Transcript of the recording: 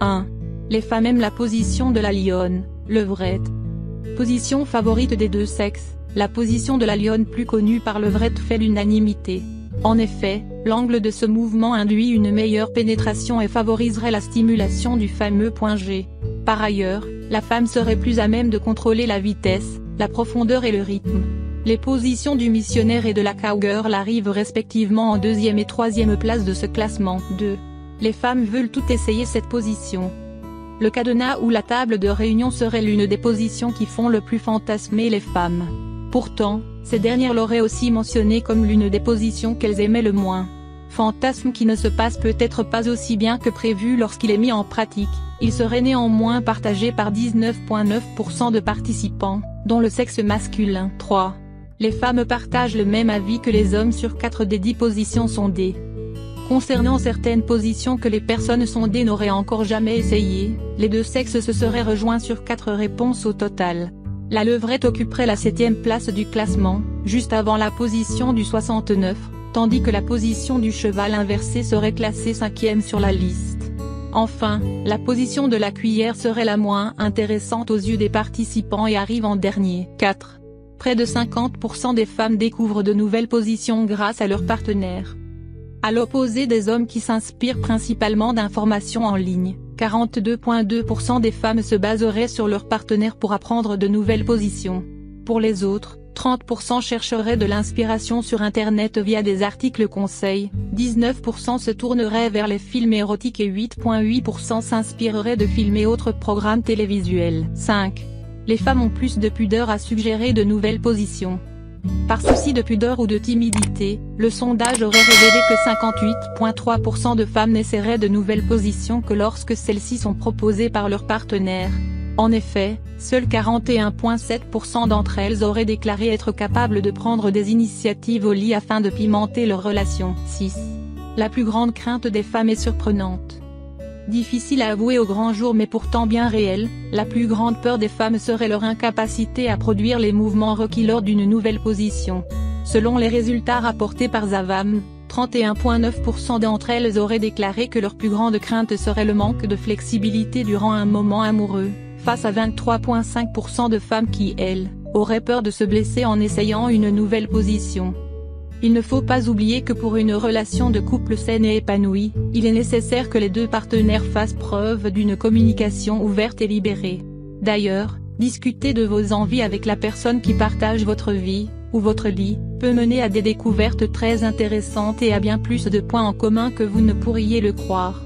1. Les femmes aiment la position de la lionne, levrette. Position favorite des deux sexes, la position de la lionne plus connue par levrette fait l'unanimité. En effet, l'angle de ce mouvement induit une meilleure pénétration et favoriserait la stimulation du fameux point G. Par ailleurs, la femme serait plus à même de contrôler la vitesse, la profondeur et le rythme. Les positions du missionnaire et de la cowgirl arrivent respectivement en 2e et 3e place de ce classement. 2. Les femmes veulent toutes essayer cette position. Le cadenas ou la table de réunion serait l'une des positions qui font le plus fantasmer les femmes. Pourtant, ces dernières l'auraient aussi mentionné comme l'une des positions qu'elles aimaient le moins. Fantasme qui ne se passe peut-être pas aussi bien que prévu lorsqu'il est mis en pratique, il serait néanmoins partagé par 19,9% de participants, dont le sexe masculin. 3. Les femmes partagent le même avis que les hommes sur 4 des 10 positions sondées. Concernant certaines positions que les personnes sondées n'auraient encore jamais essayées, les deux sexes se seraient rejoints sur 4 réponses au total. La levrette occuperait la 7e place du classement, juste avant la position du 69, tandis que la position du cheval inversé serait classée 5e sur la liste. Enfin, la position de la cuillère serait la moins intéressante aux yeux des participants et arrive en dernier. 4. Près de 50% des femmes découvrent de nouvelles positions grâce à leur partenaire. À l'opposé des hommes qui s'inspirent principalement d'informations en ligne, 42,2% des femmes se baseraient sur leur partenaire pour apprendre de nouvelles positions. Pour les autres, 30% chercheraient de l'inspiration sur Internet via des articles conseils, 19% se tourneraient vers les films érotiques et 8,8% s'inspireraient de films et autres programmes télévisuels. 5. Les femmes ont plus de pudeur à suggérer de nouvelles positions. Par souci de pudeur ou de timidité, le sondage aurait révélé que 58,3% de femmes n'essaieraient de nouvelles positions que lorsque celles-ci sont proposées par leur partenaire. En effet, seuls 41,7% d'entre elles auraient déclaré être capables de prendre des initiatives au lit afin de pimenter leur relation. 6. La plus grande crainte des femmes est surprenante. Difficile à avouer au grand jour mais pourtant bien réelle, la plus grande peur des femmes serait leur incapacité à produire les mouvements requis lors d'une nouvelle position. Selon les résultats rapportés par Zavam, 31,9% d'entre elles auraient déclaré que leur plus grande crainte serait le manque de flexibilité durant un moment amoureux, face à 23,5% de femmes qui, elles, auraient peur de se blesser en essayant une nouvelle position. Il ne faut pas oublier que pour une relation de couple saine et épanouie, il est nécessaire que les deux partenaires fassent preuve d'une communication ouverte et libérée. D'ailleurs, discuter de vos envies avec la personne qui partage votre vie, ou votre lit, peut mener à des découvertes très intéressantes et à bien plus de points en commun que vous ne pourriez le croire.